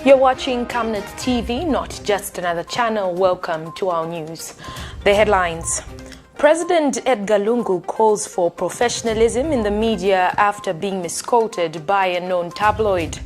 You're watching Camnet TV, not just another channel. Welcome to our news. The headlines. President Edgar Lungu calls for professionalism in the media after being misquoted by a known tabloid.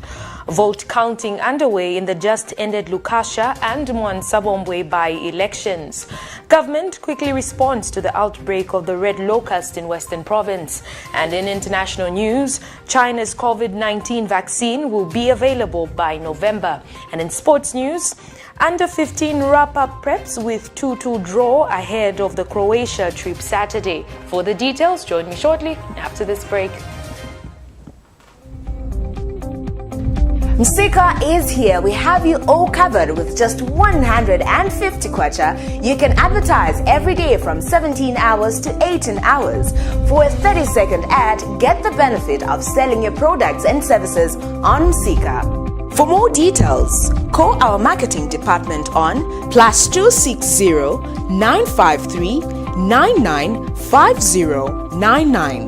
Vote counting underway in the just-ended Lukasha and Mwansabombwe by-elections. Government quickly responds to the outbreak of the red locust in Western Province. And in international news, China's COVID-19 vaccine will be available by November. And in sports news, Under-15 wrap-up preps with 2-2 draw ahead of the Croatia trip Saturday. For the details, join me shortly after this break. Msika is here. We have you all covered with just 150 kwacha. You can advertise every day from 17 hours to 18 hours. For a 30-second ad, get the benefit of selling your products and services on Msika. For more details, call our marketing department on +260 953 995099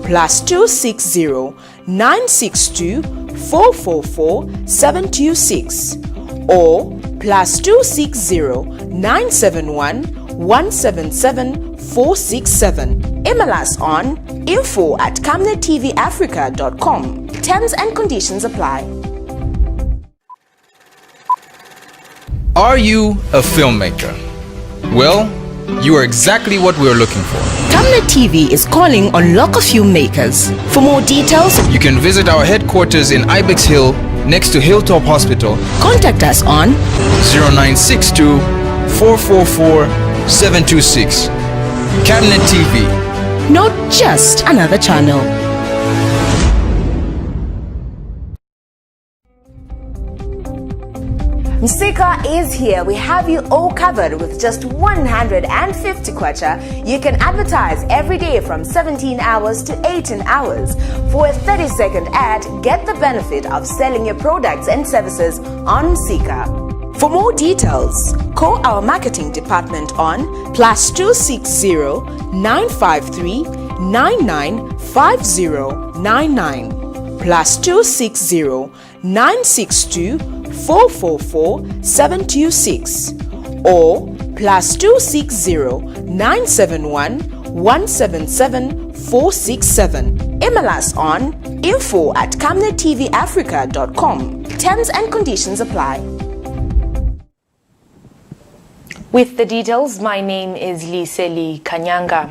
+260 962 444 726 or +260 971 177 467. Email us on info@camnettvafrica.com. Terms and conditions apply. Are you a filmmaker? Well, you are exactly what we're looking for. Camnet TV is calling on local filmmakers. For more details, You can visit our headquarters in Ibex Hill, next to Hilltop Hospital. contact us on 0962 444 726. Camnet TV. not just another channel. Msika is here. We have you all covered with just 150 kwacha. You can advertise every day from 17 hours to 18 hours. For a 30-second ad, get the benefit of selling your products and services on Msika. For more details, call our marketing department on +260 953 995099 +260 962 444 726 or +260 971 177 467. Email us on info@camnettvafrica.com. Terms and conditions apply. With the details, my name is Liseli Kanyanga.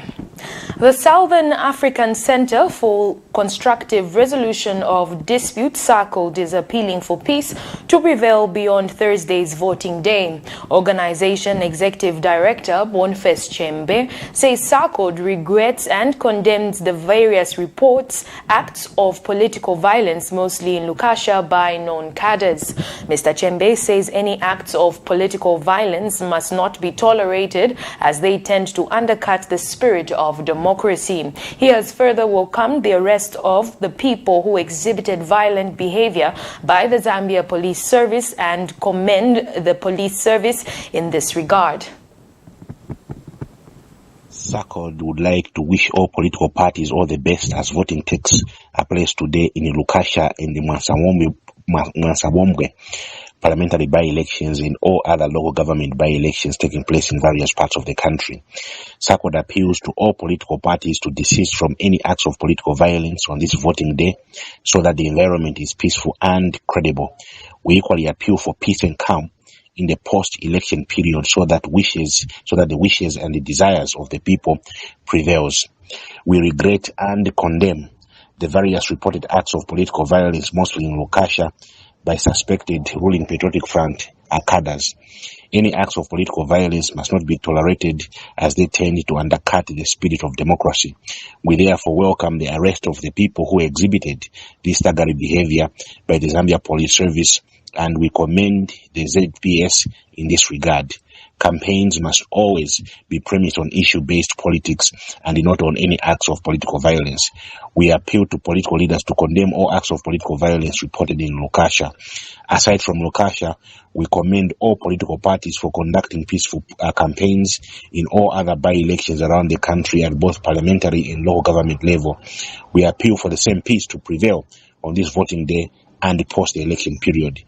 The Southern African Center for Constructive Resolution of Disputes, SACOD, is appealing for peace to prevail beyond Thursday's voting day. Organization Executive Director Boniface Chembe says SACOD regrets and condemns the various reports, acts of political violence, mostly in Lukasha, by known cadres. Mr. Chembe says any acts of political violence must not be tolerated as they tend to undercut the spirit of democracy. He has further welcomed the arrest of the people who exhibited violent behavior by the Zambia Police Service and commend the police service in this regard. SACOD would like to wish all political parties all the best as voting takes place today in Lukasha and the Mwansabombwe parliamentary by-elections and all other local government by-elections taking place in various parts of the country. SACOD appeals to all political parties to desist from any acts of political violence on this voting day so that the environment is peaceful and credible. We equally appeal for peace and calm in the post-election period so that the wishes and the desires of the people prevails. We regret and condemn the various reported acts of political violence, mostly in Lukasha, by suspected ruling Patriotic Front cadres. Any acts of political violence must not be tolerated as they tend to undercut the spirit of democracy. We therefore welcome the arrest of the people who exhibited this staggering behavior by the Zambia Police Service, and we commend the ZPS in this regard. Campaigns must always be premised on issue-based politics and not on any acts of political violence. We appeal to political leaders to condemn all acts of political violence reported in Lukasha. Aside from Lukasha, we commend all political parties for conducting peaceful campaigns in all other by-elections around the country at both parliamentary and local government level. We appeal for the same peace to prevail on this voting day and post-election period.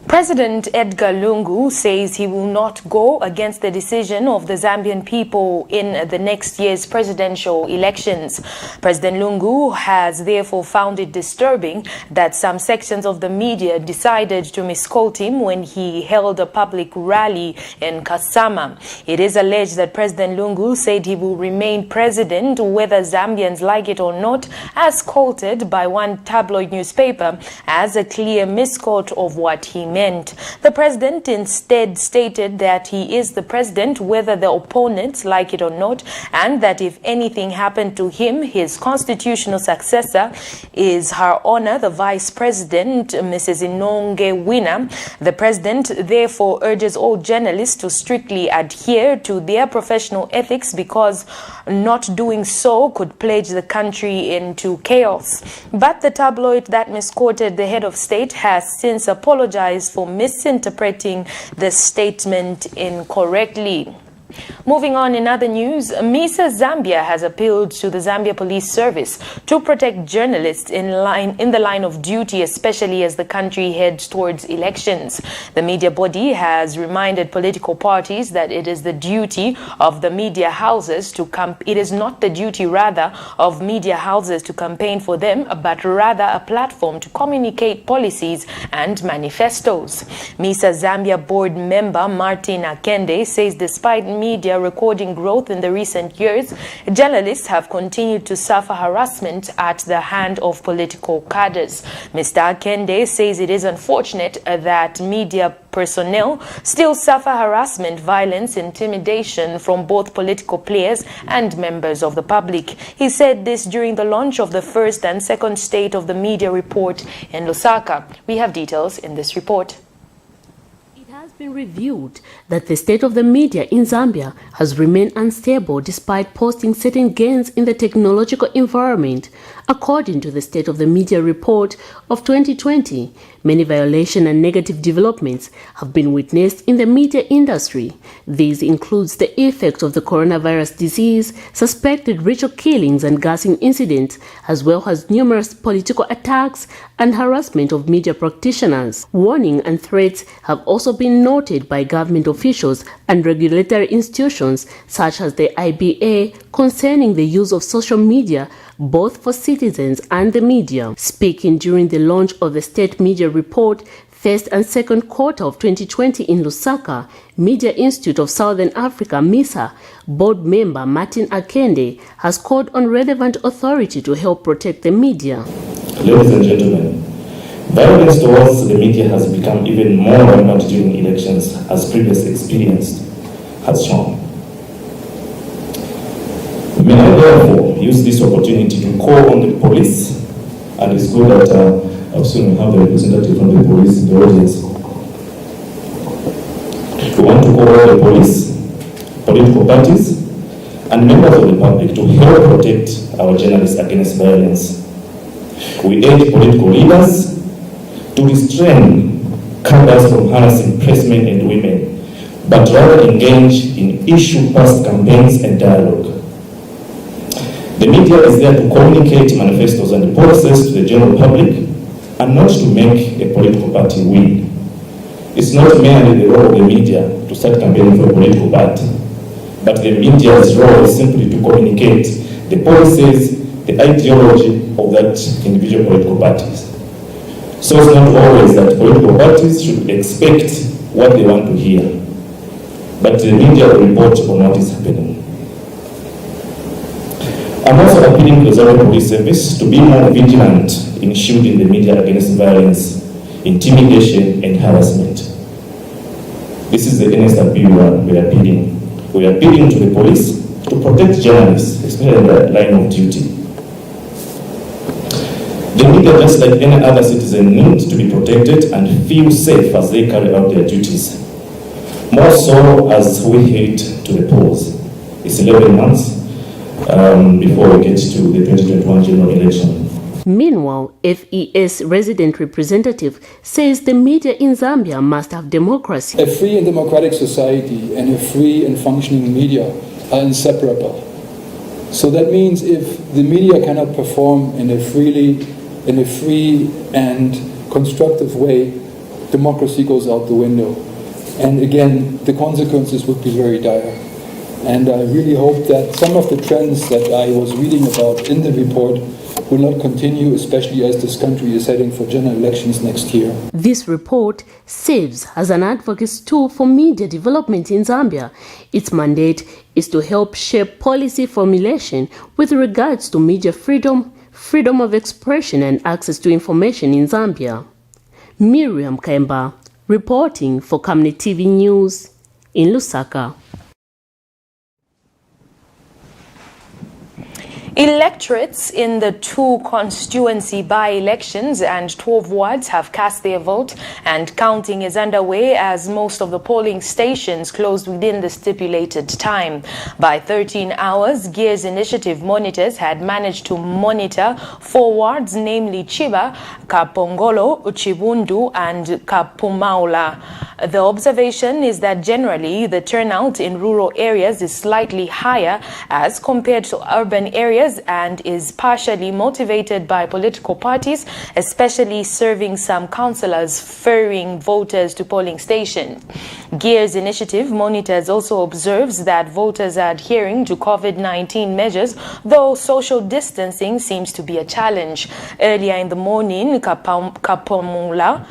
President Edgar Lungu says he will not go against the decision of the Zambian people in the next year's presidential elections. President Lungu has therefore found it disturbing that some sections of the media decided to misquote him when he held a public rally in Kasama. It is alleged that President Lungu said he will remain president whether Zambians like it or not, as quoted by one tabloid newspaper as a clear misquote of what he meant. The president instead stated that he is the president whether the opponents like it or not, and that if anything happened to him, his constitutional successor is Her Honor the Vice President, Mrs. Inonge Wina. The president therefore urges all journalists to strictly adhere to their professional ethics, because not doing so could plunge the country into chaos. But the tabloid that misquoted the head of state has since apologized for misinterpreting the statement incorrectly. Moving on, in other news, MISA Zambia has appealed to the Zambia Police Service to protect journalists in the line of duty, especially as the country heads towards elections. The media body has reminded political parties that it is the duty of the media houses to it is not the duty rather of media houses to campaign for them, but rather a platform to communicate policies and manifestos. MISA Zambia board member Martin Akende says despite media recording growth in the recent years, journalists have continued to suffer harassment at the hand of political cadres. Mr. Akende says it is unfortunate that media personnel still suffer harassment, violence, intimidation from both political players and members of the public. He said this during the launch of the first and second State of the Media report in Lusaka. We have details in this report. It has been reviewed that the state of the media in Zambia has remained unstable despite posting certain gains in the technological environment. According to the State of the Media report of 2020, many violations and negative developments have been witnessed in the media industry. These includes the effects of the coronavirus disease, suspected ritual killings and gassing incidents, as well as numerous political attacks and harassment of media practitioners. Warning and threats have also been noted by government officials and regulatory institutions such as the IBA concerning the use of social media both for citizens and the media. Speaking during the launch of the State Media Report, first and second quarter of 2020 in Lusaka, Media Institute of Southern Africa, MISA, board member Martin Akende has called on relevant authority to help protect the media. Ladies and gentlemen, violence towards the media has become even more rampant during elections, as previous experience has shown. May I therefore use this opportunity to call on the police, and it's good that I've seen we have a representative from the police in the audience. We want to call on the police, political parties, and members of the public to help protect our journalists against violence. We urge political leaders to restrain cadres from harassing pressmen and women, but rather engage in issue-based campaigns and dialogue. The media is there to communicate manifestos and policies to the general public, and not to make a political party win. It's not merely the role of the media to start campaigning for a political party, but the media's role is simply to communicate the policies, the ideology of that individual political parties. So it's not always that political parties should expect what they want to hear, but the media will report on what is happening. I'm also appealing to the Zambia Police Service to be more vigilant in shielding the media against violence, intimidation, and harassment. This is the earnest appeal we are appealing. We are appealing to the police to protect journalists, especially in the line of duty. The media, just like any other citizen, need to be protected and feel safe as they carry out their duties. More so as we head to the polls. It's 11 months before we get to the 2021 general election. Meanwhile, FES resident representative says the media in Zambia must have democracy. A free and democratic society and a free and functioning media are inseparable. So that means if the media cannot perform in a free and constructive way, democracy goes out the window. And again, the consequences would be very dire. And I really hope that some of the trends that I was reading about in the report will not continue, especially as this country is heading for general elections next year. This report serves as an advocacy tool for media development in Zambia. Its mandate is to help shape policy formulation with regards to media freedom, freedom of expression and access to information in Zambia. Miriam Kemba, reporting for Camnet TV News in Lusaka. Electorates in the 2 constituency by-elections and 12 wards have cast their vote, and counting is underway as most of the polling stations closed within the stipulated time. By 13 hours, Gears Initiative monitors had managed to monitor 4 wards, namely Chiba, Kapongolo, Chibundu and Kapumaula. The observation is that generally the turnout in rural areas is slightly higher as compared to urban areas, and is partially motivated by political parties, especially serving some councillors ferrying voters to polling stations. Gears Initiative monitors also observes that voters are adhering to COVID-19 measures, though social distancing seems to be a challenge. Earlier in the morning, Kapaumula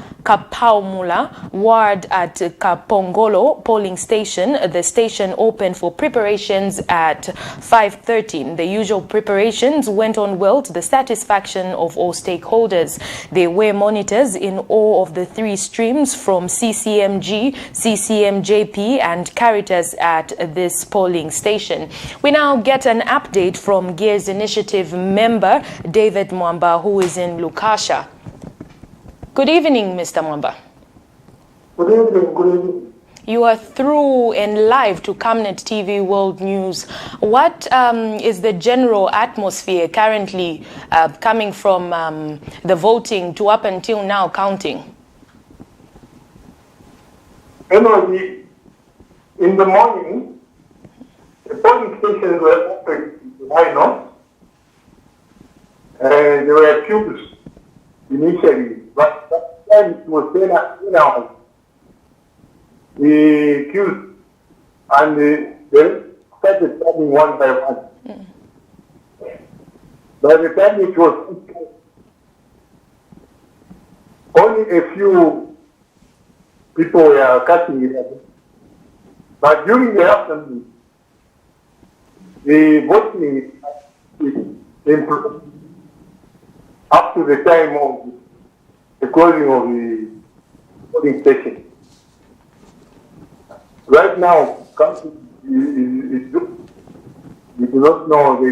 ward at Kapongolo polling station, the station opened for preparations at 5:30. The usual preparations went on well to the satisfaction of all stakeholders. There were monitors in all of the 3 streams from CCMG, CCMJP and Caritas at this polling station. We now get an update from Gears Initiative member David Mwamba, who is in Lukasha. Good evening, Mr. Mwamba. Good evening, good evening. You are through and live to Camnet TV World News. What is the general atmosphere currently coming from the voting to up until now counting? You know, in the morning, the polling stations were open. Why not? There were queues initially, but then it was 10 hours. The queues and they started coming one by one. By the time it was only a few people were casting it. But during the afternoon, the voting improved up to the time of the closing of the voting station. Right now, we do not know the.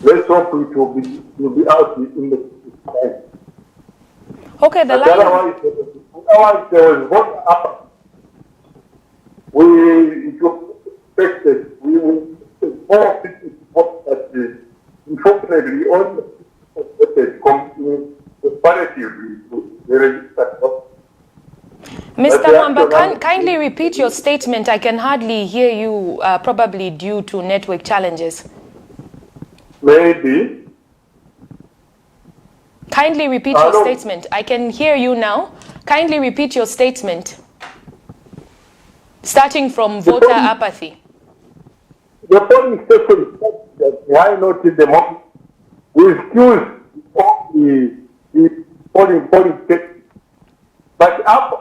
Let's hope it will be out in the time. Okay, the line. Otherwise, there was vote up. It was expected. We will more people vote, but unfortunately, all the people voted comparatively to the registered vote. Mr. Mwamba, kindly repeat your statement. I can hardly hear you, probably due to network challenges. Maybe. Kindly repeat your statement. I can hear you now. Kindly repeat your statement. Starting from voter apathy. The polling station said that why not in the morning? We excuse all the polling station. But up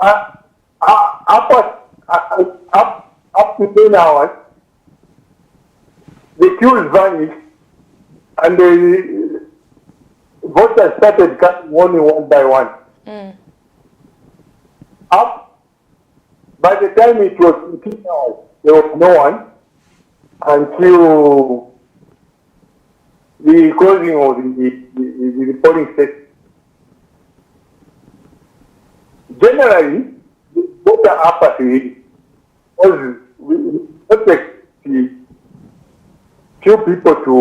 to 10 hours, the queues vanished and the voters started coming only one by one. By the time it was 15 hours, there was no one until the closing of the polling station. Generally, the voter apathy was we expect few people to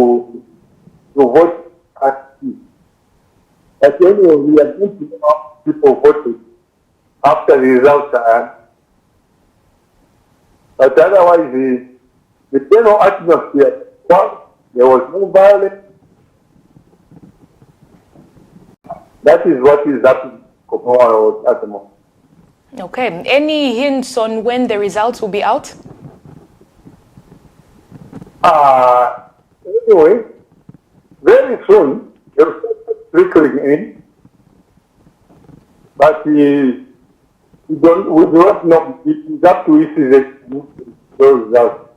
vote at sea. But anyway, we are going to have people voting after the results are. But otherwise, the general atmosphere, there was no violence. That is what is happening at the moment. Okay. Any hints on when the results will be out? Anyway, very soon they'll start trickling in, but we do not know. It is up to those results.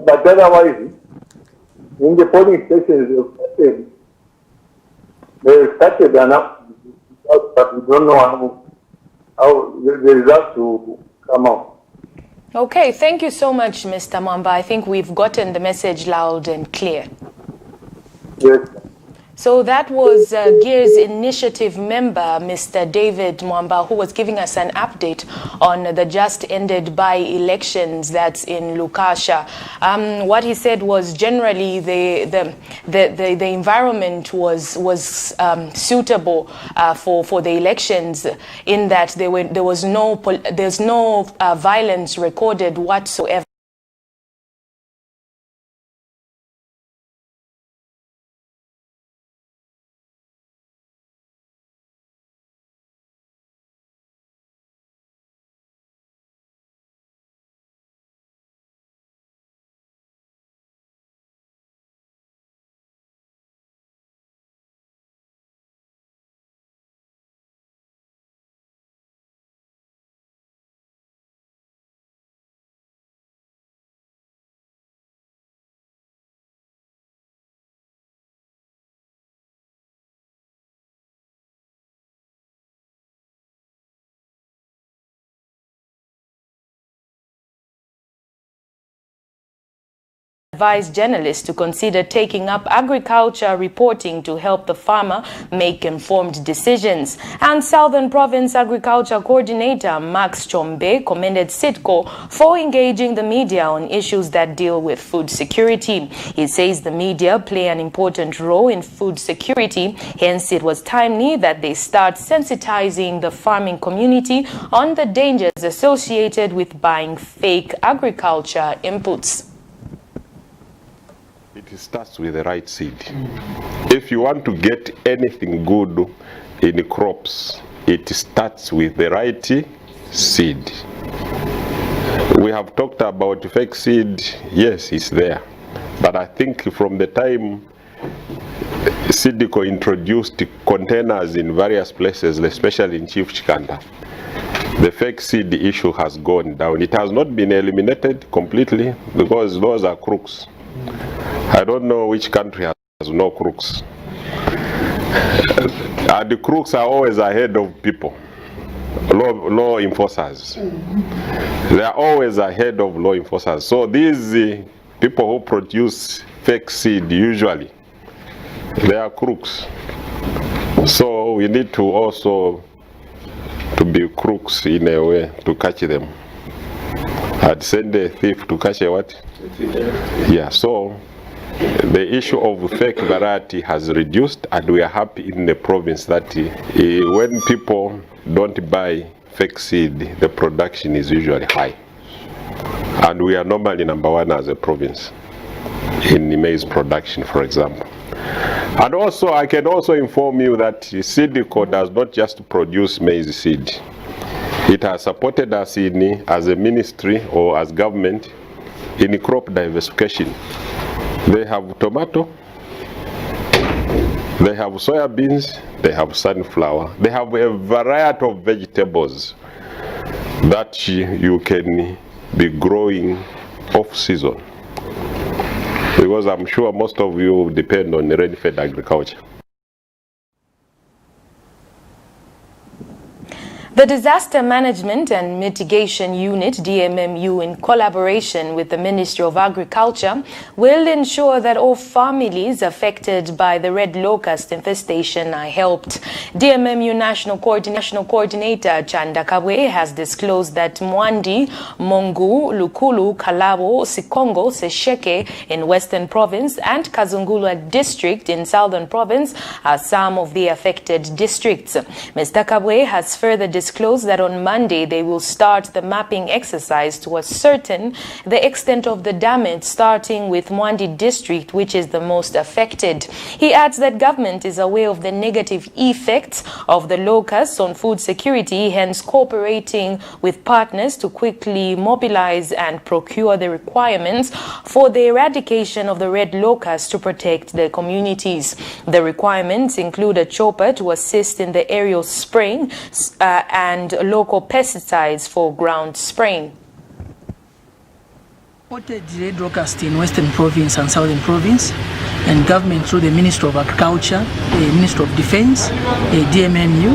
But otherwise, in the polling stations, they started enough, but we don't know how the results will come out. Okay, thank you so much, Mr. Mwamba. I think we've gotten the message loud and clear. Yes. So that was GEAR's initiative member, Mr. David Mwamba, who was giving us an update on the just ended by-elections that's in Lukasha. What he said was generally the environment was suitable for the elections, in that there's no violence recorded whatsoever. Advise journalists to consider taking up agriculture reporting to help the farmer make informed decisions. And Southern Province Agriculture Coordinator Max Chombe commended SIDCO for engaging the media on issues that deal with food security. He says the media play an important role in food security, hence it was timely that they start sensitizing the farming community on the dangers associated with buying fake agriculture inputs. It starts with the right seed. If you want to get anything good in crops, it starts with the right seed. We have talked about fake seed. Yes, it's there. But I think from the time SIDCO introduced containers in various places, especially in Chief Chikanda, the fake seed issue has gone down. It has not been eliminated completely because those are crooks. I don't know which country has no crooks. The crooks are always ahead of people, law enforcers. They are always ahead of law enforcers. So these people who produce fake seed, usually, they are crooks. So we need to also to be crooks in a way to catch them. I'd send a thief to catch a what? Yeah, so the issue of fake variety has reduced, and we are happy in the province that when people don't buy fake seed, the production is usually high. And we are normally #1 as a province in maize production, for example. And also, I can also inform you that SIDCO does not just produce maize seed. It has supported us as a ministry or as government in crop diversification. They have tomato, they have soya beans, they have sunflower, they have a variety of vegetables that you can be growing off season. Because I'm sure most of you depend on rain-fed agriculture. The Disaster Management and Mitigation Unit, DMMU, in collaboration with the Ministry of Agriculture, will ensure that all families affected by the red locust infestation are helped. DMMU National Coordinator Chanda Kabwe has disclosed that Mwandi, Mongu, Lukulu, Kalabo, Sikongo, Sesheke in Western Province and Kazungula District in Southern Province are some of the affected districts. Mr. Kabwe has further disclosed that on Monday they will start the mapping exercise to ascertain the extent of the damage, starting with Mwandi district, which is the most affected. He adds that government is aware of the negative effects of the locusts on food security, hence cooperating with partners to quickly mobilize and procure the requirements for the eradication of the red locust to protect the communities. The requirements include a chopper to assist in the aerial spraying and local pesticides for ground spraying. Reported red locust in Western Province and Southern Province, and government through the Ministry of Agriculture, the Ministry of Defense, DMMU,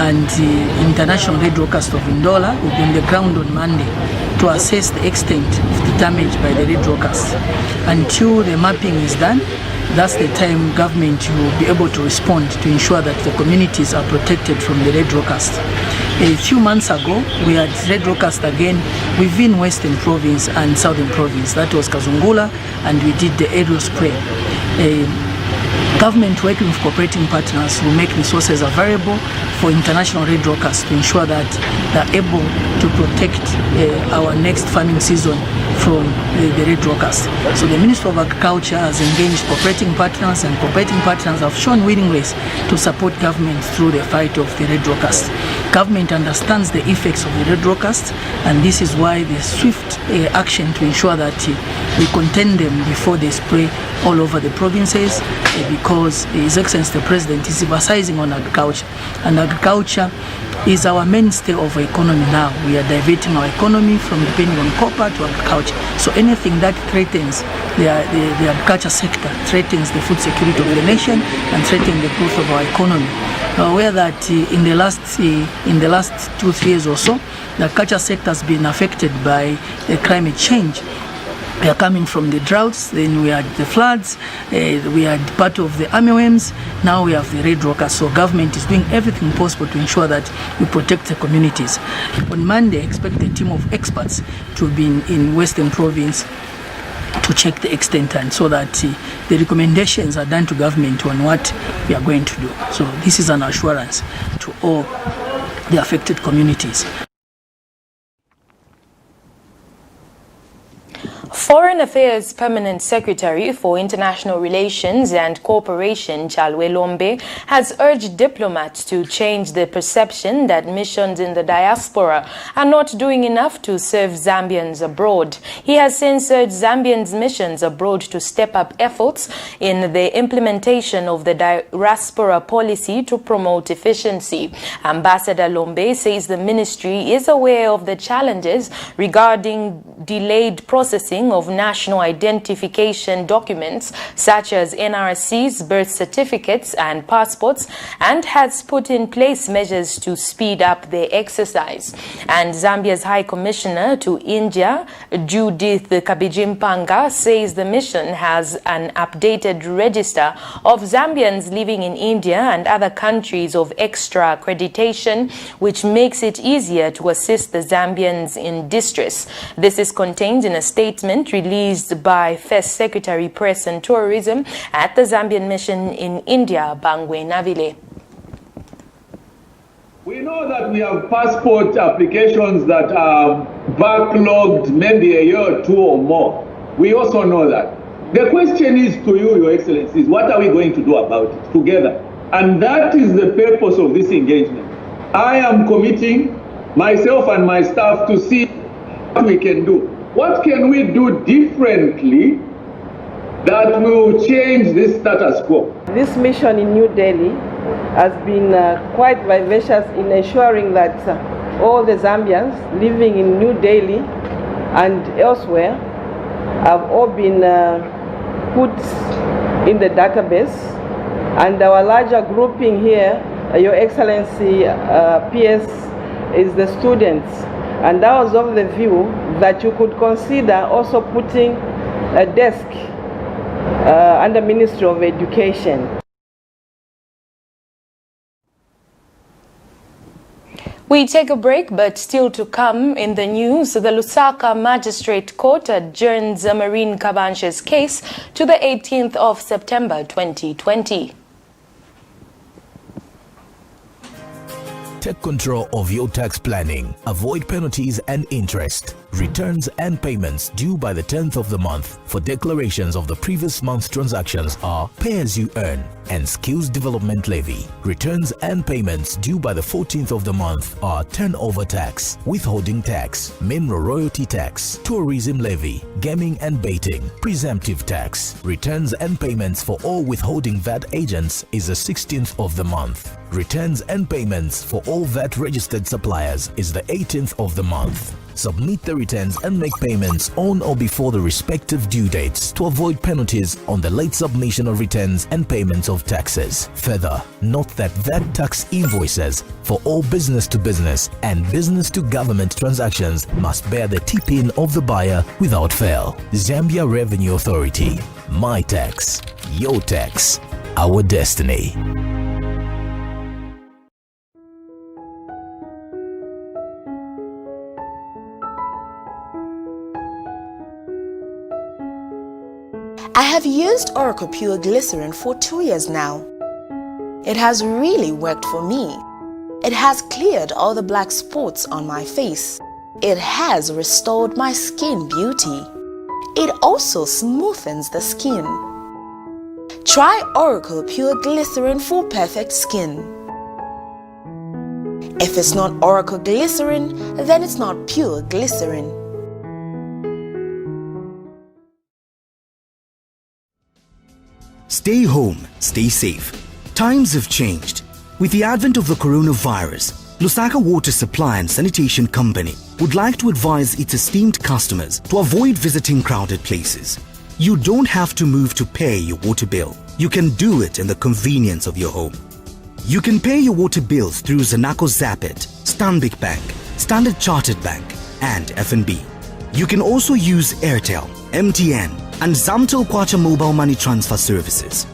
and the International Red Locust of Ndola will be on the ground on Monday to assess the extent of the damage by the red locust. Until the mapping is done, that's the time government will be able to respond to ensure that the communities are protected from the red locust. A few months ago, we had red locust again within Western Province and Southern Province. That was Kazungula, and we did the aerial spray. Government working with cooperating partners will make resources available for international red locust to ensure that they're able to protect our next farming season from the red locust. So the Ministry of Agriculture has engaged cooperating partners, and cooperating partners have shown willingness to support government through the fight of the red locust. Government understands the effects of the red locust, and this is why the swift action to ensure that we contain them before they spray all over the provinces, because His Excellency the President is emphasizing on agriculture, and agriculture is our mainstay of our economy now. We are diverting our economy from depending on copper to agriculture. So anything that threatens the agriculture sector threatens the food security of the nation and threatens the growth of our economy. We're aware that in the last 2-3 years or so, the agriculture sector has been affected by the climate change. We are coming from the droughts, then we had the floods, we had part of the armyworms, now we have the red locust. So government is doing everything possible to ensure that we protect the communities. On Monday, I expect a team of experts to be in Western Province to check the extent, and so that the recommendations are done to government on what we are going to do. So this is an assurance to all the affected communities. Foreign Affairs Permanent Secretary for International Relations and Cooperation, Chalwe Lombe, has urged diplomats to change the perception that missions in the diaspora are not doing enough to serve Zambians abroad. He has since urged Zambians' missions abroad to step up efforts in the implementation of the diaspora policy to promote efficiency. Ambassador Lombe says the ministry is aware of the challenges regarding delayed processing of national identification documents such as NRCs, birth certificates and passports, and has put in place measures to speed up the exercise. And Zambia's High Commissioner to India, Judith Kabijimpanga, says the mission has an updated register of Zambians living in India and other countries of extra accreditation, which makes it easier to assist the Zambians in distress. This is contained in a statement released by First Secretary Press and Tourism at the Zambian mission in India, Bangwe Navile. We know that we have passport applications that are backlogged maybe a year or two or more. We also know that. The question is to you, Your Excellencies, what are we going to do about it together? And that is the purpose of this engagement. I am committing myself and my staff to see what we can do. What can we do differently that will change this status quo? This mission in New Delhi has been quite vivacious in ensuring that all the Zambians living in New Delhi and elsewhere have all been put in the database. And our larger grouping here, Your Excellency, PS, is the students. And that was of the view that you could consider also putting a desk under Ministry of Education. We take a break, but still to come in the news, the Lusaka Magistrate Court adjourns Marine Kabanche's case to the 18th of September 2020. Take control of your tax planning. Avoid penalties and interest. Returns and payments due by the 10th of the month for declarations of the previous month's transactions are pay as you earn and skills development levy. Returns and payments due by the 14th of the month are turnover tax, withholding tax, mineral royalty tax, tourism levy, gaming and baiting, presumptive tax. Returns and payments for all withholding VAT agents is the 16th of the month. Returns and payments for all VAT registered suppliers is the 18th of the month. Submit the returns and make payments on or before the respective due dates to avoid penalties on the late submission of returns and payments of taxes. Further, note that VAT tax invoices for all business-to-business and business-to-government transactions must bear the tip-in of the buyer without fail. Zambia Revenue Authority. My tax, your tax, our destiny. I have used Oracle Pure Glycerin for 2 years now. It has really worked for me. It has cleared all the black spots on my face. It has restored my skin beauty. It also smoothens the skin. Try Oracle Pure Glycerin for perfect skin. If it's not Oracle Glycerin, then it's not Pure Glycerin. Stay home, stay safe. Times have changed. With the advent of the coronavirus, Lusaka Water Supply and Sanitation Company would like to advise its esteemed customers to avoid visiting crowded places. You don't have to move to pay your water bill. You can do it in the convenience of your home. You can pay your water bills through Zanaco Zapit, Stanbic Bank, Standard Chartered Bank, and FNB. You can also use Airtel, MTN, and Zamtel Kwacha mobile money transfer services.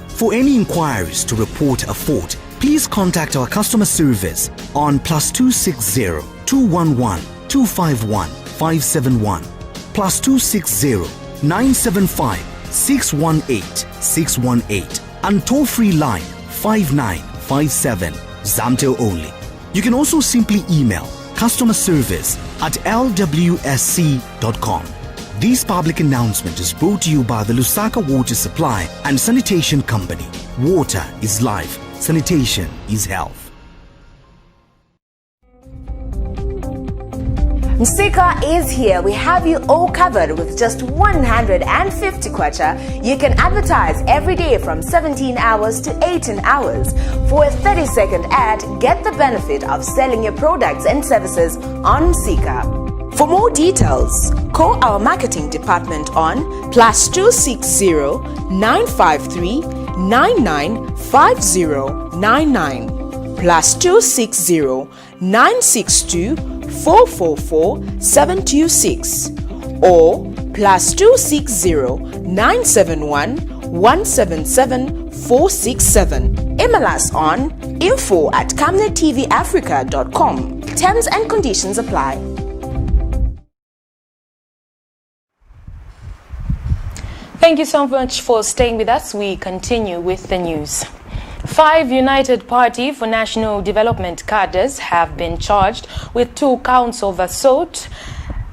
For any inquiries to report a fault, please contact our customer service on +260 211 251 571, +260 975 618 618, and toll-free line 5957, Zamtel only. You can also simply email customer service at lwsc.com. This public announcement is brought to you by the Lusaka Water Supply and Sanitation Company. Water is life. Sanitation is health. Msika is here. We have you all covered with just 150 kwacha. You can advertise every day from 17 hours to 18 hours. For a 30-second ad, get the benefit of selling your products and services on Msika. For more details, call our marketing department on +260 953 995099, +260 962 444 726, or +260 971 177 467. Email us on info@camnettvafrica.com. Terms and conditions apply. Thank you so much for staying with us. We continue with the news. 5 United Party for National Development cadres have been charged with 2 counts of assault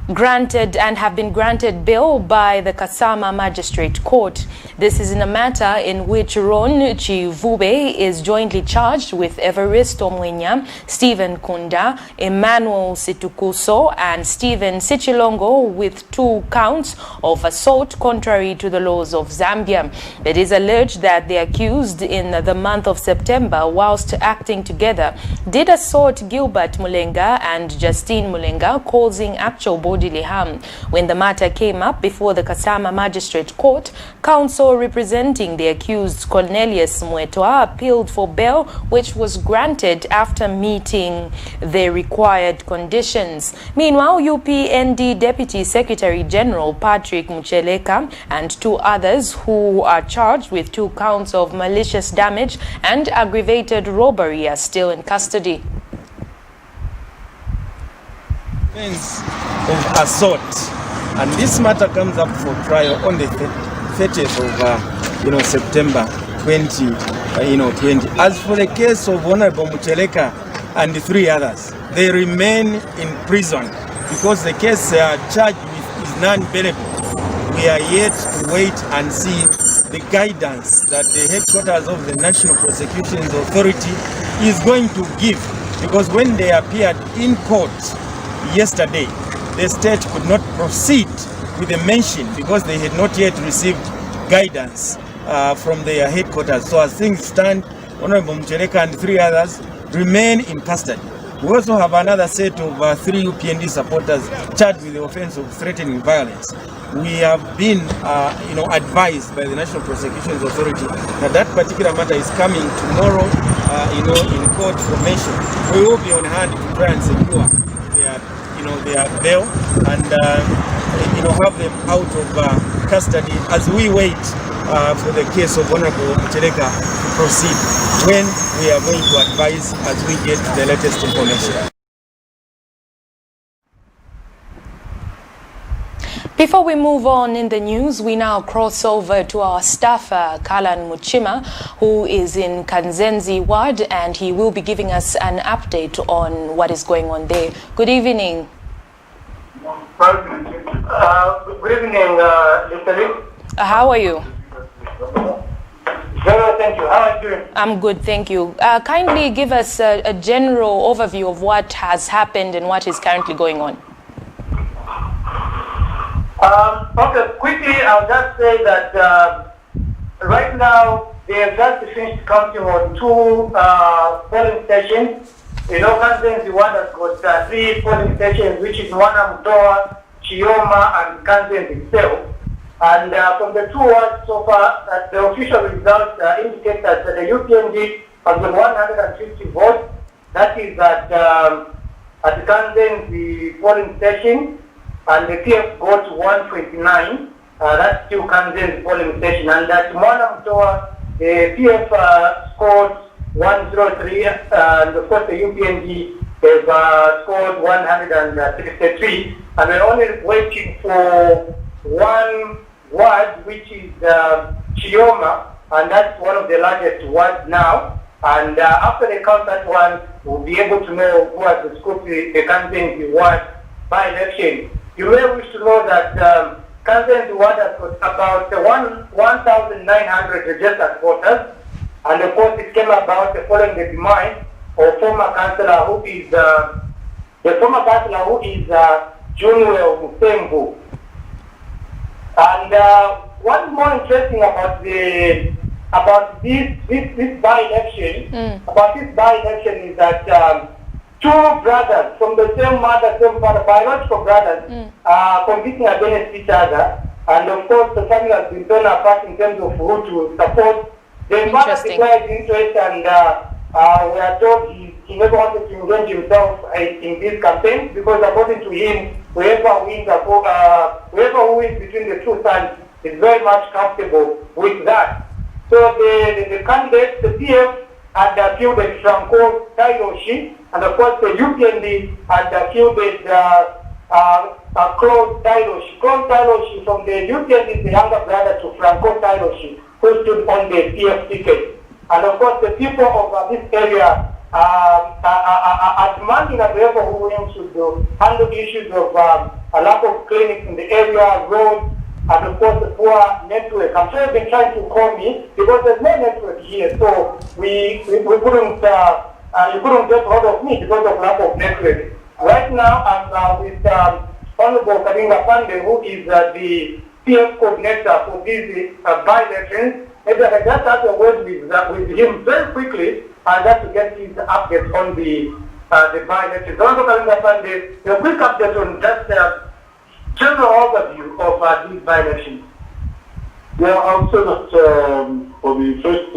have been granted bail by the Kasama Magistrate Court. This is in a matter in which Ron Chivube is jointly charged with Evaristo Mwenya, Stephen Kunda, Emmanuel Situkuso, and Stephen Sichilongo with 2 counts of assault contrary to the laws of Zambia. It is alleged that the accused in the month of September, whilst acting together, did assault Gilbert Mulenga and Justine Mulenga, causing actual bodily harm. When the matter came up before the Kasama Magistrate Court, counsel representing the accused Cornelius Mwetwa appealed for bail, which was granted after meeting the required conditions. Meanwhile, UPND Deputy Secretary General Patrick Mucheleka and 2 others who are charged with 2 counts of malicious damage and aggravated robbery are still in custody. Of assault, and this matter comes up for trial on the 30th of September 2020. As for the case of Honorable Mucheleka and 3 others. They remain in prison because the case they are charged with is non-bailable. We are yet to wait and see the guidance that the headquarters of the National Prosecutions Authority is going to give, because when they appeared in court yesterday, the state could not proceed with the mention because they had not yet received guidance from their headquarters. So as things stand, Honorable Mchereka and 3 others remain in custody. We also have another set of 3 UPND supporters charged with the offense of threatening violence. We have been advised by the National Prosecutions Authority that that particular matter is coming tomorrow in court for mention. We will be on hand to try and secure their bail and have them out of custody as we wait for the case of Honorable Mchereka to proceed, when we are going to advise as we get the latest information. Before we move on in the news, we now cross over to our staffer, Kalan Muchima, who is in Kanzenzi Ward, and he will be giving us an update on what is going on there. Good evening. Good evening, Mr. How are you? Very well, thank you. How are you doing? I'm good, thank you. Kindly give us a general overview of what has happened and what is currently going on. Okay, quickly, I'll just say that right now they have just finished counting on 2 polling stations. You know, Kanzenzi Ward has got 3 polling stations, which is Mwanamtoa, Chioma, and Kanzenzi itself. And from the 2 wards so far, the official results indicate that the UPND has got 150 votes. That is at Kanzenzi polling station. And the PF got 129, that's still Kanzenzi polling station. And at Mwanamtoa, the PF scored 103, and of course the UPND have scored 163. And we're only waiting for 1 ward, which is Chioma, and that's one of the largest wards now. And after they count that one, we'll be able to know who has the scope the Kanzenzi ward by election. You may wish to know that Kanzenzi Ward has got about 1,900 registered voters, and of course it came about following the demise of former councillor who is Junior Musembu. And what's more interesting about this by-election, is that 2 brothers from the same mother, same father, biological brothers, competing against each other. And of course, the family has been torn apart in terms of who to support. The father declared interest, and we are told he never wanted to engage himself in this campaign, because according to him, whoever who wins between the 2 sons is very much comfortable with that. So the candidates, the PF, had fielded Franco Tailoshi, and of course the UPND had fielded Claude Tailoshi. Claude Tailoshi from the UPND is the younger brother to Franco Tailoshi, who stood on the PF ticket. And of course the people of this area are demanding that whoever who wins should handle issues of a lack of clinics in the area, roads, and of course the poor network. I'm sure you've been trying to call me because there's no network here, so we couldn't you couldn't get hold of me because of lack of network. Right now I'm with Honorable Kadinga Pande, who is the PF coordinator for these by-elections. Maybe I can just have a word with him very quickly, and just to get his update on the by-elections. Honorable Kadinga Pande, a quick update on just general overview of these by-elections. Yeah, I'll say that for the first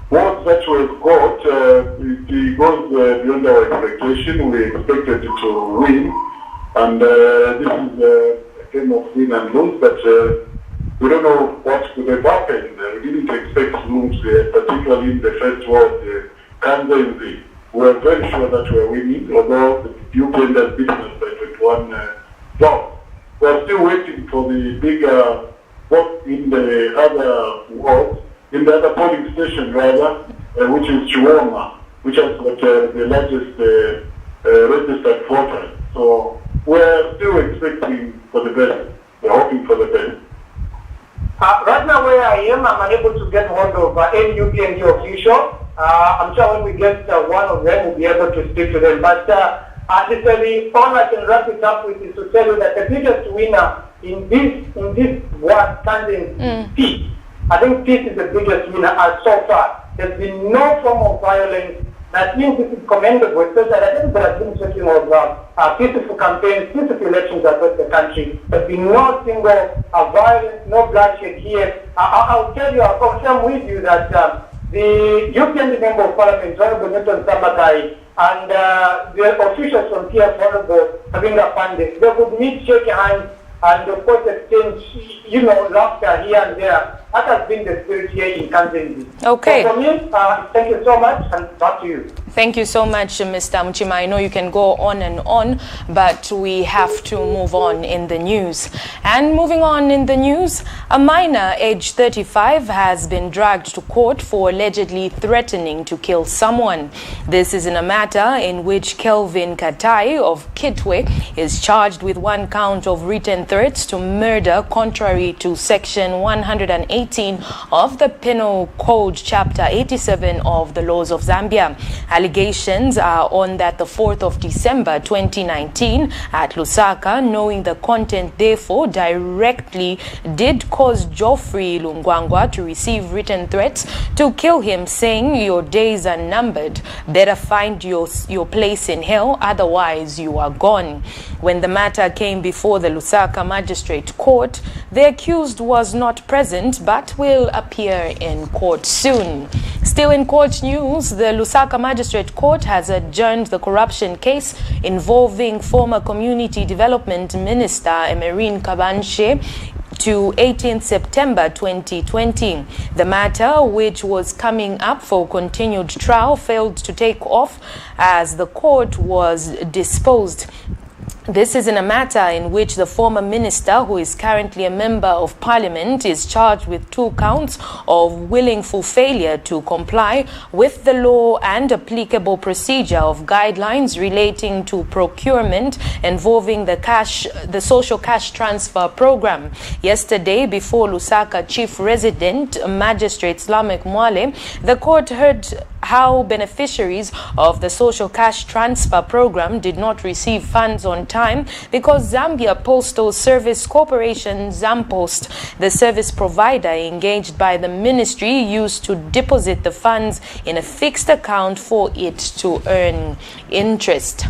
votes that we've got, it goes beyond our expectation. We expected to win, and this is a game of win and lose, but we don't know what could have happened. We didn't expect to lose, particularly in the first ward, Kanzenzi. We were very sure that we were winning, although the UPND has beaten us by 21 votes. We are still waiting for the bigger vote in the other wards, in the other polling station rather, which is Chioma. which has got the largest registered voters. So we're still expecting for the best. We're hoping for the best. Right now where I am, I'm unable to get hold of any UPND official. I'm sure when we get one of them, we'll be able to speak to them. But literally, all I can wrap it up with is to tell you that the biggest winner in this war standing is peace. I think peace is the biggest winner so far. There's been no form of violence. That means this is commendable, especially I think there has been talking of peaceful campaigns, peaceful elections across the country. There's been no single violence, no bloodshed here. I'll tell you, I'll confirm with you that the European Member of Parliament, Honorable Newton Samatai, and the officials from PS Honorable Kabinda Pandey, they could meet, shake hands, and of course exchange, laughter here and there. That has been the spirit here in Kansas. Okay. So for me, thank you so much, and back to you. Thank you so much, Mr. Mchima. I know you can go on, but we have to move on in the news. And moving on in the news, a minor aged 35 has been dragged to court for allegedly threatening to kill someone. This is in a matter in which Kelvin Katai of Kitwe is charged with one count of written threats to murder contrary to Section 118 of the Penal Code, Chapter 87 of the laws of Zambia. Allegations are on that the 4th of December 2019 at Lusaka, knowing the content therefore directly did cause Geoffrey Lungwangwa to receive written threats to kill him, saying, "Your days are numbered, better find your place in hell, otherwise you are gone." When the matter came before the Lusaka Magistrate Court, the accused was not present but will appear in court soon. Still in court news, the Lusaka Magistrate Court has adjourned the corruption case involving former Community Development Minister Emerine Kabanshe to 18th September 2020. The matter, which was coming up for continued trial, failed to take off as the court was disposed. This is in a matter in which the former minister, who is currently a member of parliament, is charged with 2 counts of willful failure to comply with the law and applicable procedure of guidelines relating to procurement involving the social cash transfer program. Yesterday, before Lusaka Chief Resident Magistrate Slamek Mwale, the court heard how beneficiaries of the social cash transfer program did not receive funds on time because Zambia Postal Service Corporation, Zampost, the service provider engaged by the ministry, used to deposit the funds in a fixed account for it to earn interest.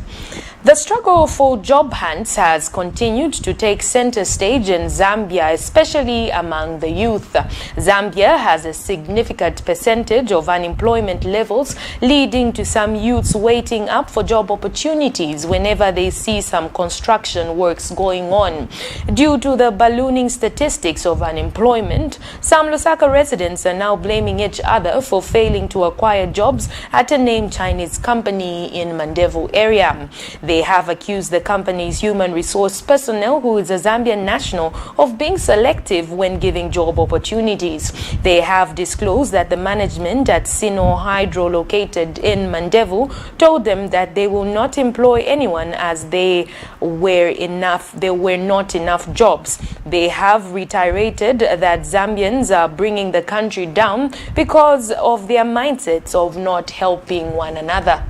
The struggle for job hunts has continued to take center stage in Zambia, especially among the youth. Zambia has a significant percentage of unemployment levels, leading to some youths waiting up for job opportunities whenever they see some construction works going on. Due to the ballooning statistics of unemployment, some Lusaka residents are now blaming each other for failing to acquire jobs at a named Chinese company in Mandevu area. They have accused the company's human resource personnel, who is a Zambian national, of being selective when giving job opportunities. They have disclosed that the management at Sino Hydro, located in Mandevu, told them that they will not employ anyone as there were not enough jobs. They have reiterated that Zambians are bringing the country down because of their mindsets of not helping one another.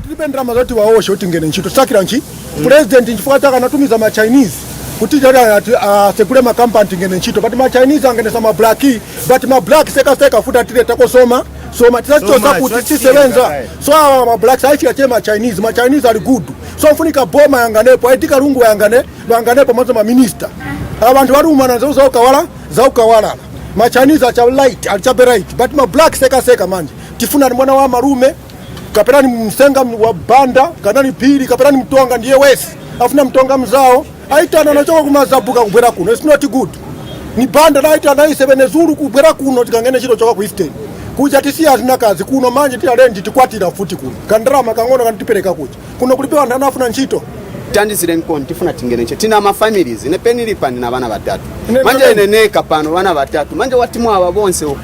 Tulipenda mazoti waoshe utingene nchito sakira nchi president nchifuata kanatumiza ma Chinese kutijara sekule ma company tingene nchito but ma Chinese angene sama blacki but ma black seka futa tile tako soma tsacho sakuti sisebenza so ma black saichi achema Chinese are good so mfunika boma yanganepo aitika rungu yanganepo mazo ma minister abantu warumana za ukawala ma Chinese acha light acha right but ma black seka manje tifuna ni mwana wa marume kapelani msenga wa banda kanani pili kapelani mtonga ndiye wesi afuna mtonga mzao aita anachoka kumazabuka kubwera kuno it's not good ni banda naita na isebene zuru kubwera kuno tikangene chito choka ku Eastern kuja tisia hazina kazi kuno manje tia renji tikwatira futi kuno kandrama kangono kantipereka kuja kuno kulipewa ndana afuna nchito tandizire nkoni tifuna tingene nche tina ma families ne penili pani na bana batatu manje ineneka pano bana batatu manje watimu aba bonse huko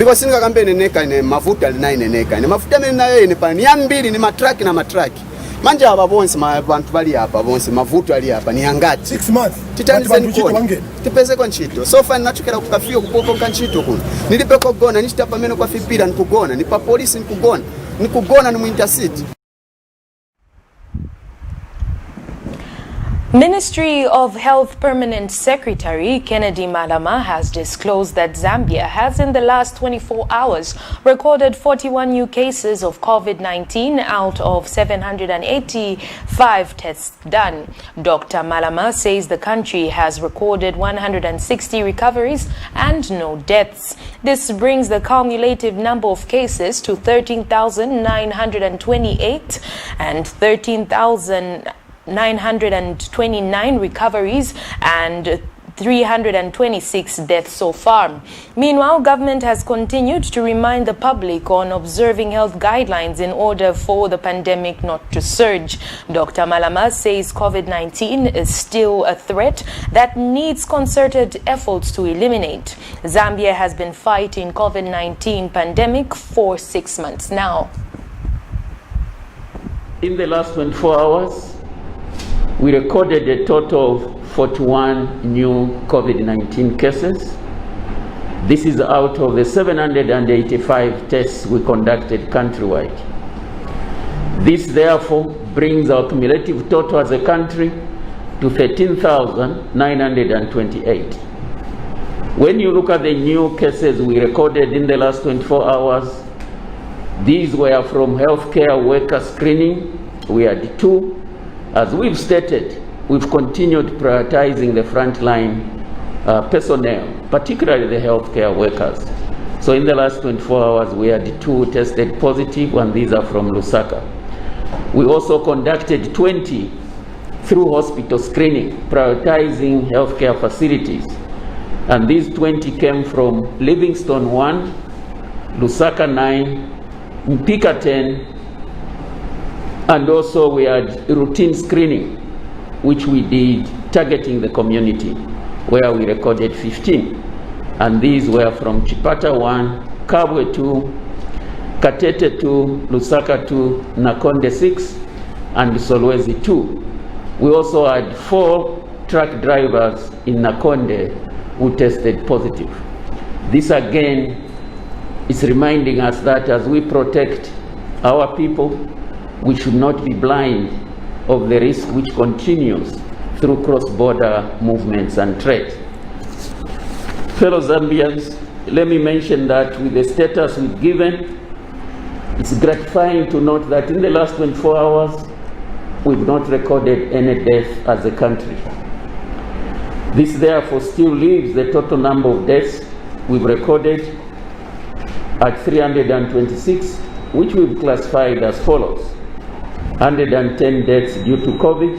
because singa kambe neneka ne mafuta alina neneka ne mafuta menayo ne pa ni ambiri ni matraki na matraki manje aba bonse abantu bali hapa bonse mavuto ali hapa ni angati 6 months tipeze kwa nchito so far nachukera kukafio kupoko kwa nchito kuno nilipe kugona nishitapa meno kwa fipira nikugona nipa polisi nikugona ni muintercity. Ministry of Health Permanent Secretary Kennedy Malama has disclosed that Zambia has in the last 24 hours recorded 41 new cases of COVID-19 out of 785 tests done. Dr. Malama says the country has recorded 160 recoveries and no deaths. This brings the cumulative number of cases to 13,928 and 13,929 recoveries and 326 deaths so far. Meanwhile, government has continued to remind the public on observing health guidelines in order for the pandemic not to surge. Dr. Malama says COVID-19 is still a threat that needs concerted efforts to eliminate. Zambia has been fighting COVID-19 pandemic for 6 months now. In the last 24 hours, we recorded a total of 41 new COVID-19 cases. This is out of the 785 tests we conducted countrywide. This therefore brings our cumulative total as a country to 13,928. When you look at the new cases we recorded in the last 24 hours, these were from healthcare worker screening. We had 2. As we've stated, we've continued prioritizing the frontline personnel, particularly the healthcare workers. So in the last 24 hours, we had 2 tested positive, and these are from Lusaka. We also conducted 20 through hospital screening, prioritizing healthcare facilities. And these 20 came from Livingstone 1, Lusaka 9, Mpika 10, and also we had routine screening, which we did targeting the community, where we recorded 15. And these were from Chipata 1, Kabwe 2, Katete 2, Lusaka 2, Nakonde 6, and Solwezi 2. We also had 4 truck drivers in Nakonde who tested positive. This again is reminding us that as we protect our people, we should not be blind of the risk which continues through cross-border movements and trade. Fellow Zambians, let me mention that with the status we've given, it's gratifying to note that in the last 24 hours, we've not recorded any death as a country. This therefore still leaves the total number of deaths we've recorded at 326, which we've classified as follows: 110 deaths due to COVID,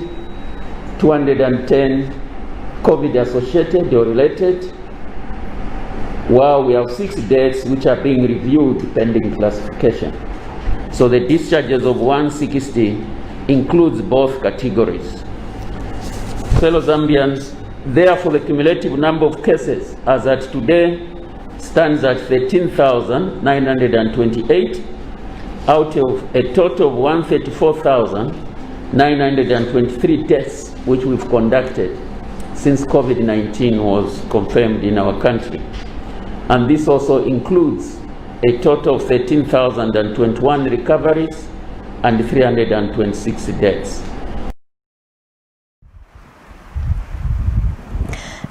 210 COVID associated or related, while we have 6 deaths which are being reviewed pending classification. So the discharges of 160 includes both categories. Fellow Zambians, therefore the cumulative number of cases as at today stands at 13,928 out of a total of 134,923 tests which we've conducted since COVID-19 was confirmed in our country. And this also includes a total of 13,021 recoveries and 326 deaths.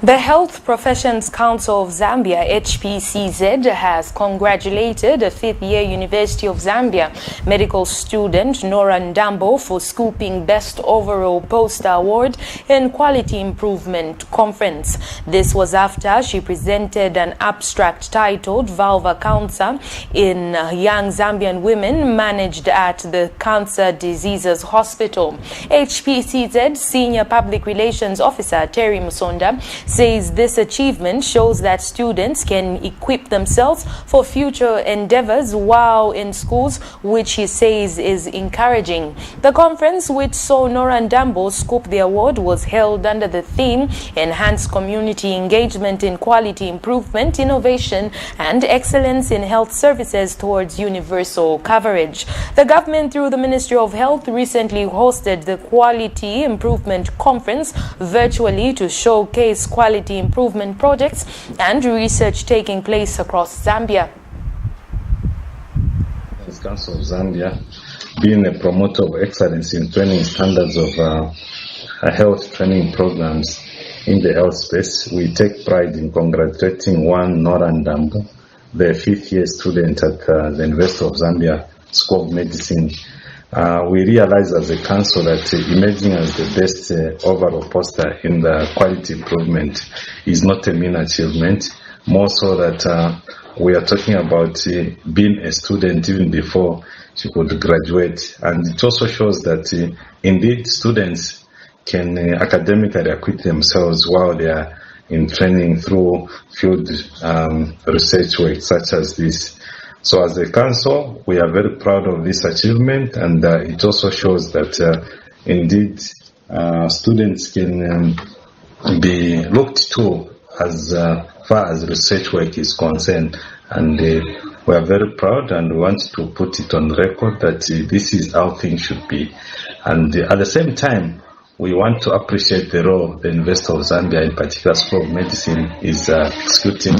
The Health Professions Council of Zambia, HPCZ, has congratulated a 5th-year University of Zambia medical student Nora Ndambo for scooping Best Overall Poster Award in Quality Improvement Conference. This was after she presented an abstract titled Vulvar Cancer in Young Zambian Women managed at the Cancer Diseases Hospital. HPCZ Senior Public Relations Officer Terry Musonda says this achievement shows that students can equip themselves for future endeavors while in schools, which he says is encouraging. The conference, which saw Nora Ndambo scoop the award, was held under the theme Enhance Community Engagement in Quality Improvement, Innovation and Excellence in Health Services towards Universal Coverage. The government, through the Ministry of Health, recently hosted the Quality Improvement Conference virtually to showcase quality improvement projects and research taking place across Zambia. As Council of Zambia, being a promoter of excellence in training standards of health training programs in the health space, we take pride in congratulating one Nora Ndambo, the 5th-year student at the University of Zambia School of Medicine. We realize as a council that emerging as the best overall poster in the quality improvement is not a mean achievement, more so that we are talking about being a student even before she could graduate. And it also shows that indeed students can academically equip themselves while they are in training through field research work such as this. So as a council, we are very proud of this achievement, and it also shows that indeed students can be looked to as far as research work is concerned. And we are very proud and want to put it on record that this is how things should be. And at the same time, we want to appreciate the role the University of Zambia, in particular School of Medicine, is executing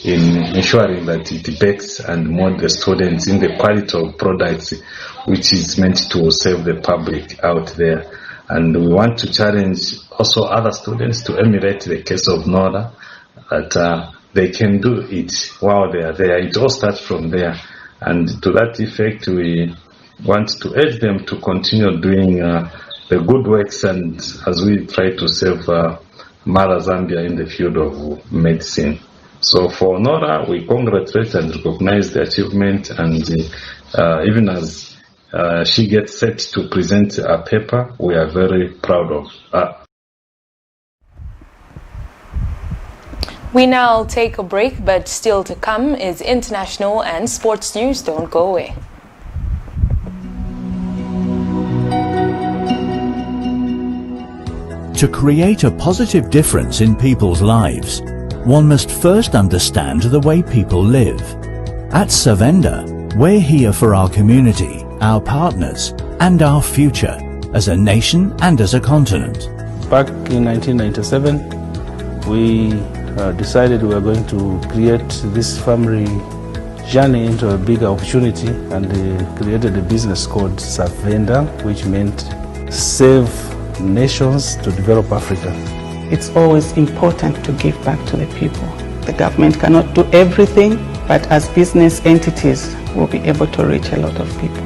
in ensuring that it backs and molds the students in the quality of products which is meant to serve the public out there. And we want to challenge also other students to emulate the case of Nora, that they can do it while they are there. It all starts from there. And to that effect, we want to urge them to continue doing the good works, and as we try to save Mother Zambia in the field of medicine. So for Nora, we congratulate and recognize the achievement, and even as she gets set to present a paper, we are very proud of her. We now take a break, but still to come is international and sports news. Don't go away. To create a positive difference in people's lives, one must first understand the way people live. At Savenda, we're here for our community, our partners, and our future, as a nation and as a continent. Back in 1997, we decided we were going to create this family journey into a bigger opportunity, and created a business called Savenda, which meant save nations to develop Africa. It's always important to give back to the people. The government cannot do everything, but as business entities, we'll be able to reach a lot of people.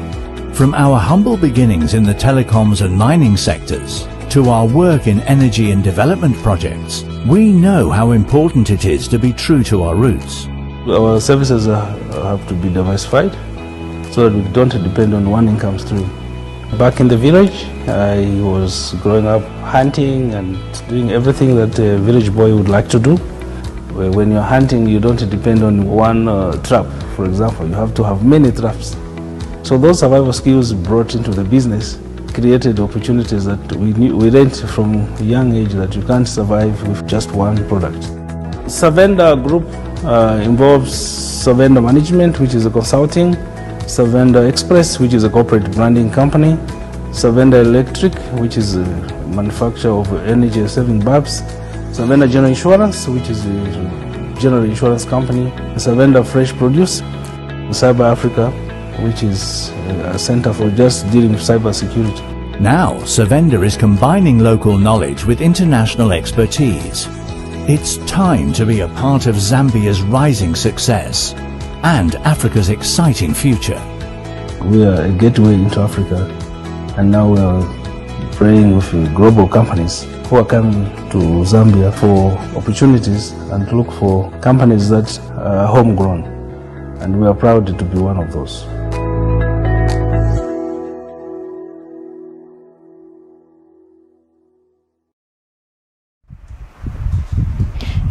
From our humble beginnings in the telecoms and mining sectors to our work in energy and development projects, we know how important it is to be true to our roots. Our services have to be diversified so that we don't depend on one income stream. Back in the village, I was growing up hunting and doing everything that a village boy would like to do. When you're hunting, you don't depend on one trap, for example. You have to have many traps. So those survival skills brought into the business created opportunities that we learned from a young age that you can't survive with just one product. Savenda Group involves Savenda Management, which is a consulting, Savenda Express, which is a corporate branding company, Savenda Electric, which is a manufacturer of energy-saving bulbs, Savenda General Insurance, which is a general insurance company, Savenda Fresh Produce, Cyber Africa, which is a center for just dealing with cyber security. Now, Savenda is combining local knowledge with international expertise. It's time to be a part of Zambia's rising success and Africa's exciting future. We are a gateway into Africa, and now we are praying with global companies who are coming to Zambia for opportunities and to look for companies that are homegrown, and we are proud to be one of those.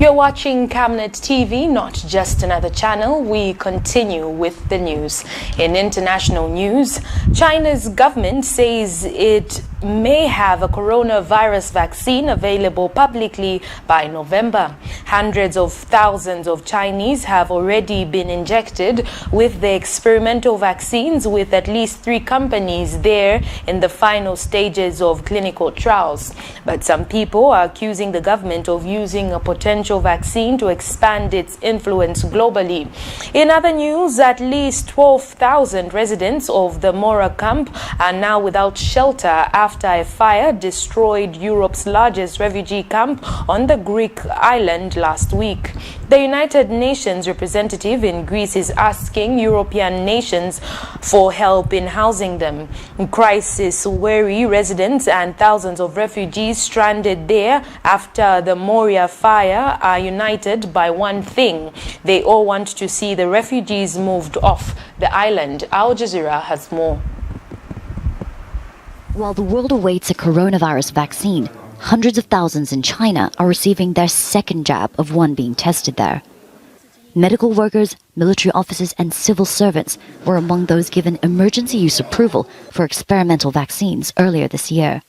You're watching Camnet TV, not just another channel. We continue with the news. In international news, China's government says it may have a coronavirus vaccine available publicly by November. Hundreds of thousands of Chinese have already been injected with the experimental vaccines, with at least 3 companies there in the final stages of clinical trials. But some people are accusing the government of using a potential vaccine to expand its influence globally. In other news, at least 12,000 residents of the Mora camp are now without shelter after a fire destroyed Europe's largest refugee camp on the Greek island last week. The United Nations representative in Greece is asking European nations for help in housing them. Crisis-weary residents and thousands of refugees stranded there after the Moria fire are united by one thing. They all want to see the refugees moved off the island. Al Jazeera has more. While the world awaits a coronavirus vaccine, hundreds of thousands in China are receiving their second jab of one being tested there. Medical workers, military officers, and civil servants were among those given emergency use approval for experimental vaccines earlier this year.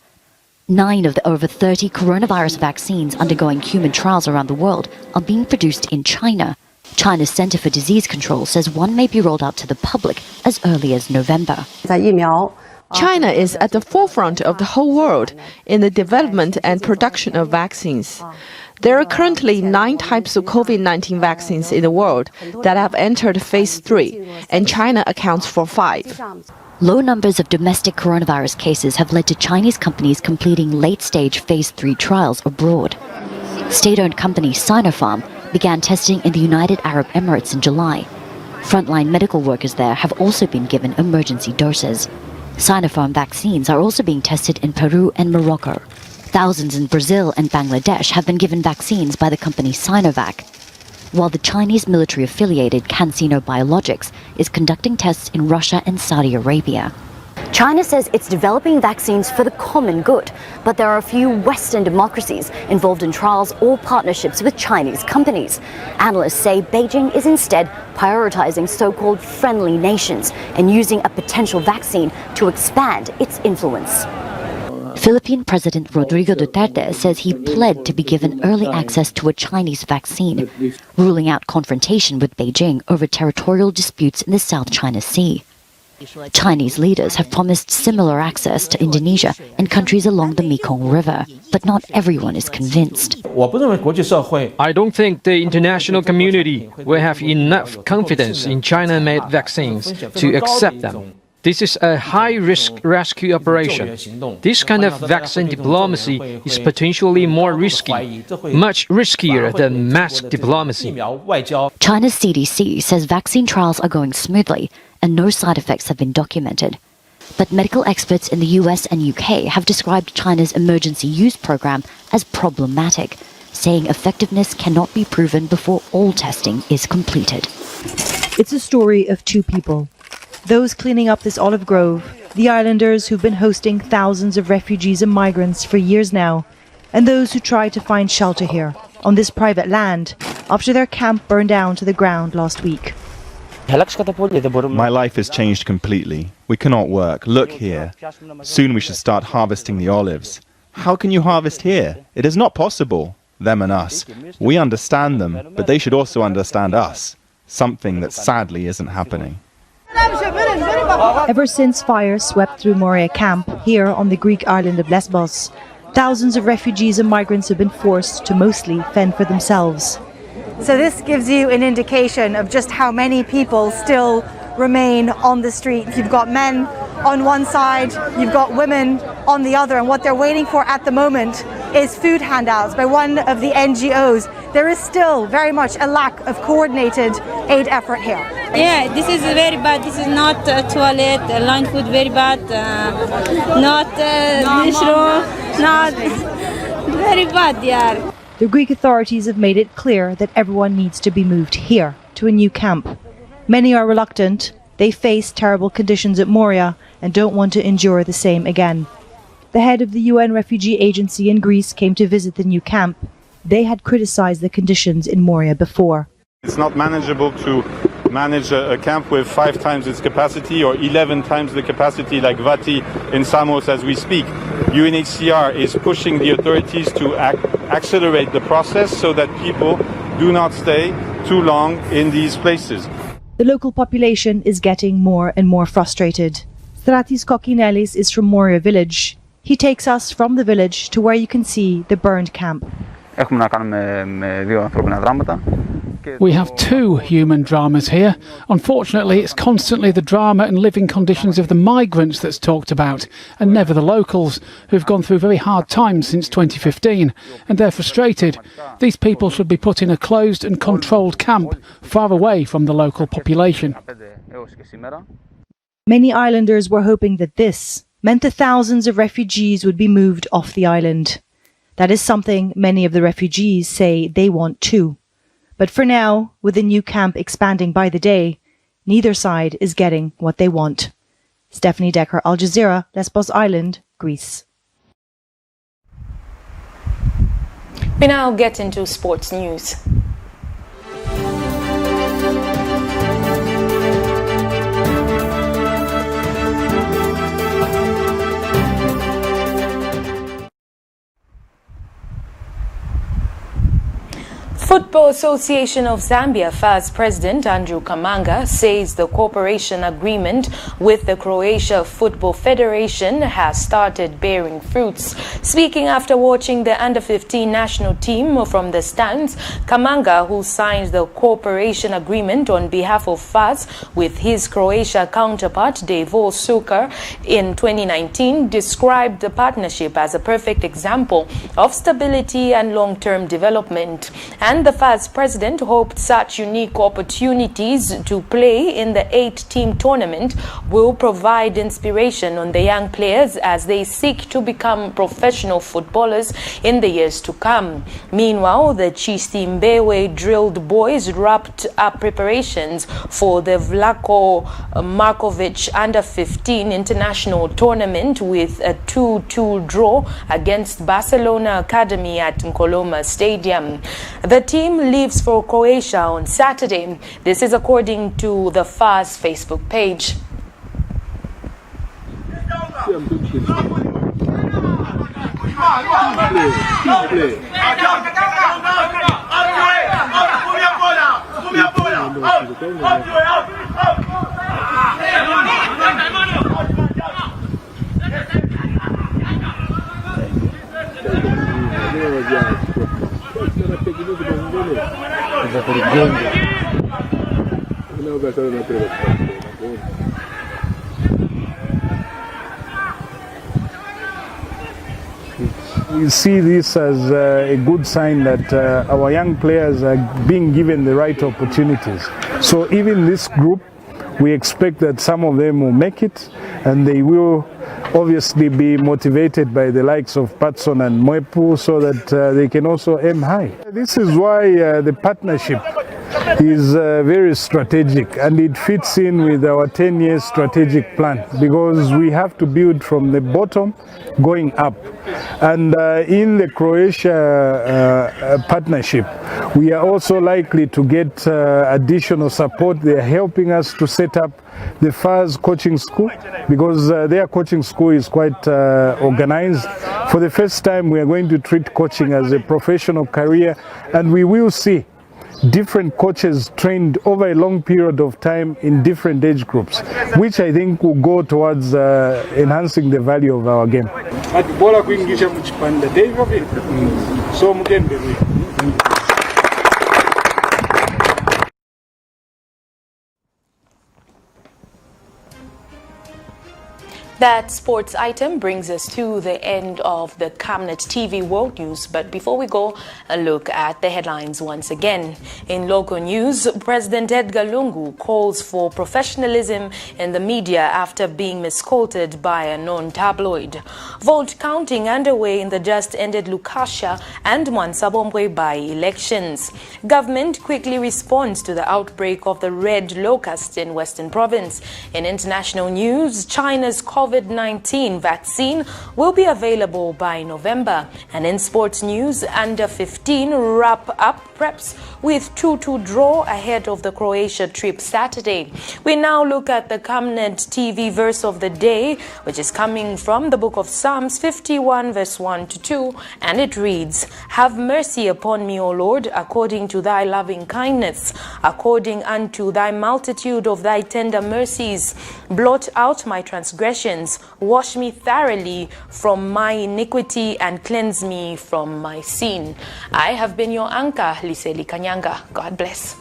9 of the over 30 coronavirus vaccines undergoing human trials around the world are being produced in China. China's Center for Disease Control says one may be rolled out to the public as early as November. China is at the forefront of the whole world in the development and production of vaccines. There are currently 9 types of COVID-19 vaccines in the world that have entered phase 3, and China accounts for 5. Low numbers of domestic coronavirus cases have led to Chinese companies completing late-stage phase 3 trials abroad. State-owned company Sinopharm began testing in the United Arab Emirates in July. Frontline medical workers there have also been given emergency doses. Sinopharm vaccines are also being tested in Peru and Morocco. Thousands in Brazil and Bangladesh have been given vaccines by the company Sinovac, while the Chinese military-affiliated CanSino Biologics is conducting tests in Russia and Saudi Arabia. China says it's developing vaccines for the common good, but there are a few Western democracies involved in trials or partnerships with Chinese companies. Analysts say Beijing is instead prioritizing so-called friendly nations and using a potential vaccine to expand its influence. Philippine President Rodrigo Duterte says he pled to be given early access to a Chinese vaccine, ruling out confrontation with Beijing over territorial disputes in the South China Sea. Chinese leaders have promised similar access to Indonesia and countries along the Mekong River, but not everyone is convinced. I don't think the international community will have enough confidence in China-made vaccines to accept them. This is a high-risk rescue operation. This kind of vaccine diplomacy is potentially more risky, much riskier than mass diplomacy. China's CDC says vaccine trials are going smoothly and no side effects have been documented. But medical experts in the US and UK have described China's emergency use program as problematic, saying effectiveness cannot be proven before all testing is completed. It's a story of 2 people. Those cleaning up this olive grove, the islanders who've been hosting thousands of refugees and migrants for years now, and those who tried to find shelter here, on this private land, after their camp burned down to the ground last week. My life has changed completely. We cannot work. Look here. Soon we should start harvesting the olives. How can you harvest here? It is not possible. Them and us. We understand them, but they should also understand us. Something that sadly isn't happening. Ever since fire swept through Moria camp here on the Greek island of Lesbos, thousands of refugees and migrants have been forced to mostly fend for themselves. So this gives you an indication of just how many people still remain on the street. You've got men on one side, you've got women on the other, and what they're waiting for at the moment is food handouts by one of the NGOs. There is still very much a lack of coordinated aid effort here. Yeah, this is very bad. This is not toilet, line food very bad, not dishroom, not very bad, yeah. The Greek authorities have made it clear that everyone needs to be moved here, to a new camp. Many are reluctant. They face terrible conditions at Moria and don't want to endure the same again. The head of the UN Refugee Agency in Greece came to visit the new camp. They had criticized the conditions in Moria before. It's not manageable to manage a camp with 5 times its capacity or 11 times the capacity like Vati in Samos as we speak. UNHCR is pushing the authorities to accelerate the process so that people do not stay too long in these places. The local population is getting more and more frustrated. Stratis Kokinelis is from Moria village. He takes us from the village to where you can see the burned camp. We have 2 human dramas here. Unfortunately, it's constantly the drama and living conditions of the migrants that's talked about, and never the locals, who've gone through very hard times since 2015, and they're frustrated. These people should be put in a closed and controlled camp, far away from the local population. Many islanders were hoping that this meant that thousands of refugees would be moved off the island. That is something many of the refugees say they want too. But for now, with the new camp expanding by the day, neither side is getting what they want. Stephanie Decker, Al Jazeera, Lesbos Island, Greece. We now get into sports news. Football Association of Zambia FAS President Andrew Kamanga says the cooperation agreement with the Croatia Football Federation has started bearing fruits. Speaking after watching the under-15 national team from the stands, Kamanga, who signed the cooperation agreement on behalf of FAS with his Croatia counterpart Davor Suker in 2019, described the partnership as a perfect example of stability and long-term development. And the FAS president hoped such unique opportunities to play in the 8-team tournament will provide inspiration on the young players as they seek to become professional footballers in the years to come. Meanwhile, the Chisimbewe drilled boys wrapped up preparations for the Vlatko Markovic under-15 international tournament with a 2-2 draw against Barcelona Academy at Nkoloma Stadium. The team leaves for Croatia on Saturday. This is according to the FAS Facebook page. We see this as a good sign that our young players are being given the right opportunities. So even this group, we expect that some of them will make it, and they will obviously be motivated by the likes of Patson and Mwepu so that they can also aim high. This is why the partnership is very strategic, and it fits in with our 10-year strategic plan, because we have to build from the bottom going up. And in the Croatia partnership, we are also likely to get additional support. They are helping us to set up the FAS coaching school, because their coaching school is quite organized. For the first time, we are going to treat coaching as a professional career, and we will see different coaches trained over a long period of time in different age groups, which I think will go towards enhancing the value of our game. That sports item brings us to the end of the Camnet TV World News. But before we go, a look at the headlines once again. In local news, President Edgar Lungu calls for professionalism in the media after being misquoted by a non-tabloid. Vote counting underway in the just-ended Lukasha and Mwansabombwe by-elections. Government quickly responds to the outbreak of the red locust in Western Province. In international news, China's COVID COVID-19 vaccine will be available by November. And in sports news, under 15 wrap up preps with 2-2 draw ahead of the Croatia trip Saturday. We now look at the Camnet TV verse of the day, which is coming from the book of Psalms 51 verse 1 to 2, and it reads, "Have mercy upon me, O Lord, according to thy loving kindness, according unto thy multitude of thy tender mercies. Blot out my transgressions, wash me thoroughly from my iniquity, and cleanse me from my sin." I have been your anchor, Liseli Kanyanga. God bless.